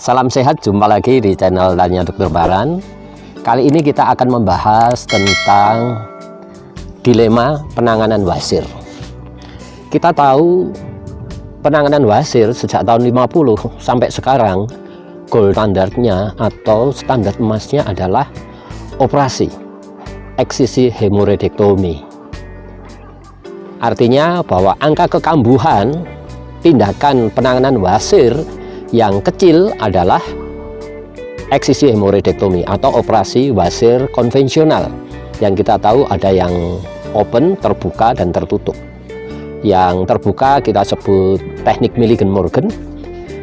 Salam sehat, jumpa lagi di channel Tanya Dokter Baran. Kali ini kita akan membahas tentang dilema penanganan wasir. Kita tahu penanganan wasir sejak tahun 50 sampai sekarang gold standarnya atau standar emasnya adalah operasi eksisi hemoroidektomi. Artinya bahwa angka kekambuhan tindakan penanganan wasir yang kecil adalah eksisi hemoroidektomi atau operasi wasir konvensional. Yang kita tahu ada yang open, terbuka, dan tertutup. Yang terbuka kita sebut teknik Milligan-Morgan,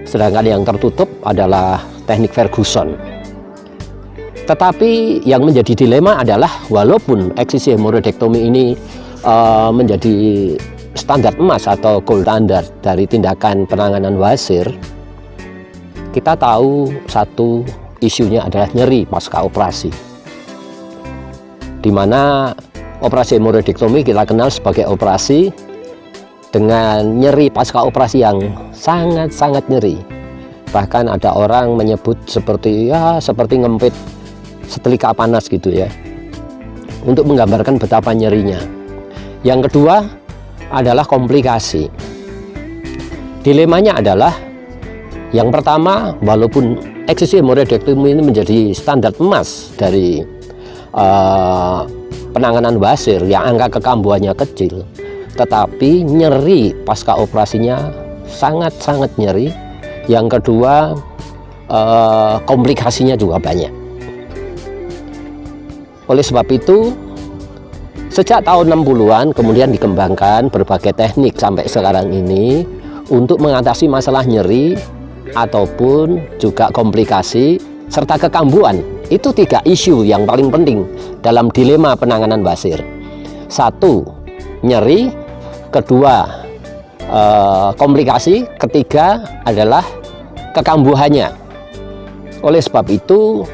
sedangkan yang tertutup adalah teknik Ferguson. Tetapi yang menjadi dilema adalah walaupun eksisi hemoroidektomi ini menjadi standar emas atau gold standard dari tindakan penanganan wasir, kita tahu satu isunya adalah nyeri pasca operasi, di mana operasi hemoroidektomi kita kenal sebagai operasi dengan nyeri pasca operasi yang sangat-sangat nyeri. Bahkan ada orang menyebut seperti ngempit setelika panas gitu ya, untuk menggambarkan betapa nyerinya. Yang kedua adalah komplikasi. Dilemanya adalah yang pertama, walaupun eksisi hemoroidektomi ini menjadi standar emas dari penanganan wasir yang angka kekambuhannya kecil, tetapi nyeri pasca operasinya sangat-sangat nyeri. Yang kedua, komplikasinya juga banyak. Oleh sebab itu, sejak tahun 60-an kemudian dikembangkan berbagai teknik sampai sekarang ini untuk mengatasi masalah nyeri ataupun juga komplikasi serta kekambuhan. Itu 3 isu yang paling penting dalam dilema penanganan wasir. 1, nyeri. Kedua, komplikasi. Ketiga adalah kekambuhannya. Oleh sebab itu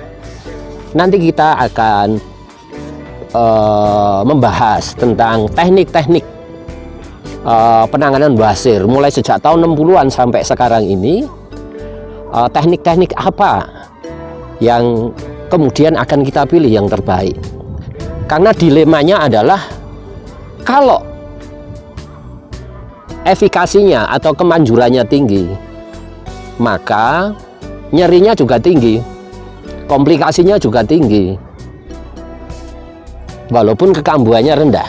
nanti kita akan membahas tentang teknik-teknik penanganan wasir mulai sejak tahun 60-an sampai sekarang ini. Teknik-teknik apa yang kemudian akan kita pilih yang terbaik, karena dilemanya adalah kalau efikasinya atau kemanjurannya tinggi, maka nyerinya juga tinggi, komplikasinya juga tinggi, walaupun kekambuhannya rendah.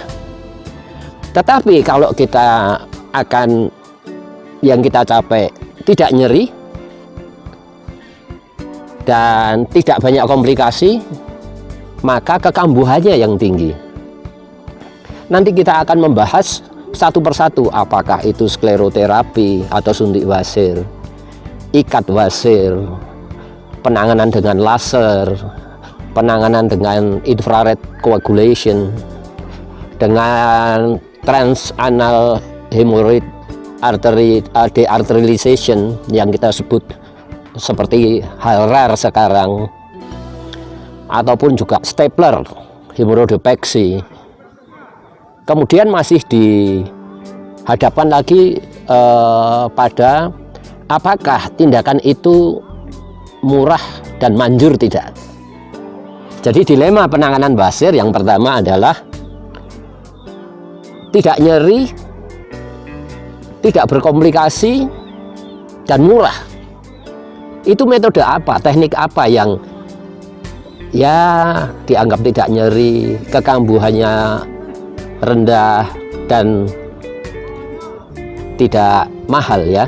Tetapi kalau kita akan yang kita capai tidak nyeri dan tidak banyak komplikasi, maka kekambuhannya yang tinggi. Nanti kita akan membahas satu persatu, apakah itu skleroterapi atau suntik wasir, ikat wasir, penanganan dengan laser, penanganan dengan infrared coagulation, dengan transanal hemorrhoid artery dearterialization yang kita sebut seperti hal rare sekarang, ataupun juga stapler hemoroidopeksi. Kemudian masih dihadapkan lagi pada apakah tindakan itu murah dan manjur tidak. Jadi dilema penanganan wasir yang pertama adalah tidak nyeri, tidak berkomplikasi, dan murah. Itu metode apa, teknik apa yang ya dianggap tidak nyeri, kekambuhannya rendah, dan tidak mahal ya.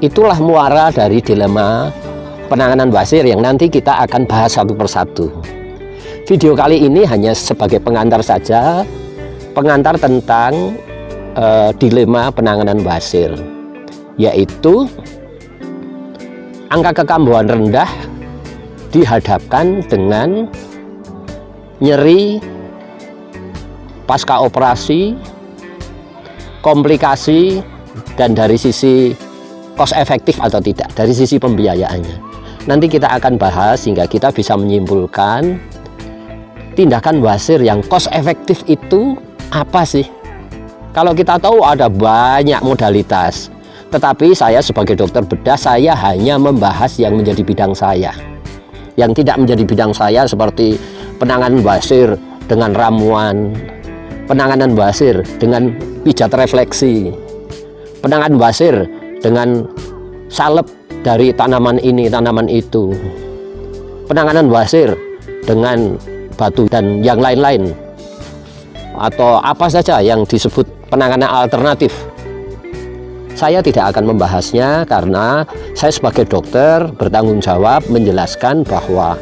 Itulah muara dari dilema penanganan wasir yang nanti kita akan bahas satu persatu. Video kali ini hanya sebagai pengantar saja, pengantar tentang dilema penanganan wasir, yaitu angka kekambuhan rendah dihadapkan dengan nyeri pasca operasi, komplikasi, dan dari sisi cost efektif atau tidak, dari sisi pembiayaannya. Nanti kita akan bahas sehingga kita bisa menyimpulkan tindakan wasir yang cost efektif itu apa sih. Kalau kita tahu ada banyak modalitas, Tetapi saya sebagai dokter bedah, saya hanya membahas yang menjadi bidang saya. Yang tidak menjadi bidang saya seperti penanganan basir dengan ramuan, penanganan basir dengan pijat refleksi, penanganan basir dengan salep dari tanaman ini, tanaman itu, penanganan basir dengan batu dan yang lain-lain, atau apa saja yang disebut penanganan alternatif. Saya tidak akan membahasnya karena saya sebagai dokter bertanggung jawab menjelaskan bahwa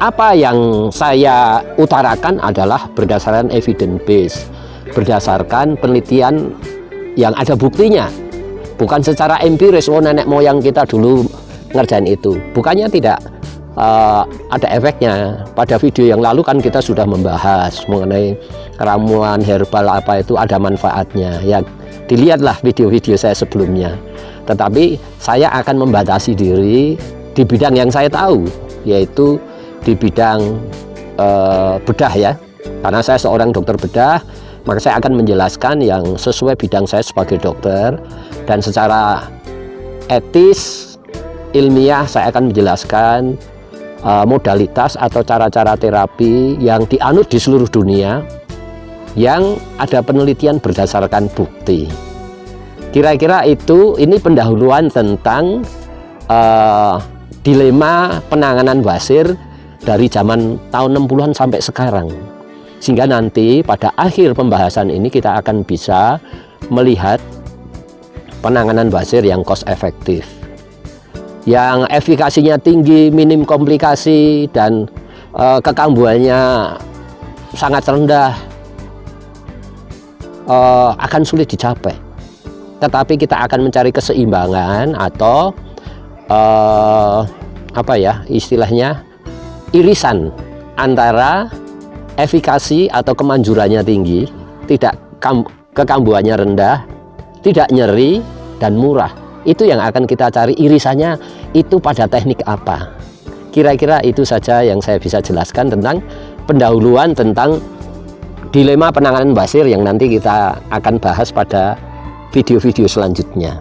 apa yang saya utarakan adalah berdasarkan evidence base, berdasarkan penelitian yang ada buktinya, bukan secara empiris. Oh, nenek moyang kita dulu ngerjain itu. Bukannya tidak ada efeknya. Pada video yang lalu kan kita sudah membahas mengenai ramuan herbal apa itu ada manfaatnya. Ya, dilihatlah video-video saya sebelumnya. Tetapi saya akan membatasi diri di bidang yang saya tahu, yaitu di bidang bedah ya. Karena saya seorang dokter bedah, maka saya akan menjelaskan yang sesuai bidang saya sebagai dokter, dan secara etis ilmiah saya akan menjelaskan modalitas atau cara-cara terapi yang dianut di seluruh dunia yang ada penelitian berdasarkan bukti. Kira-kira itu, ini pendahuluan tentang dilema penanganan basir dari zaman tahun 60-an sampai sekarang. Sehingga nanti pada akhir pembahasan ini kita akan bisa melihat penanganan basir yang cost efektif, yang efikasinya tinggi, minim komplikasi, dan kekambuhannya sangat rendah, akan sulit dicapai. Tetapi kita akan mencari keseimbangan atau apa ya istilahnya, irisan antara efikasi atau kemanjurannya tinggi, tidak kekambuhannya rendah, tidak nyeri, dan murah. Itu yang akan kita cari, irisannya itu pada teknik apa. Kira-kira itu saja yang saya bisa jelaskan tentang pendahuluan tentang dilema penanganan basir yang nanti kita akan bahas pada video-video selanjutnya.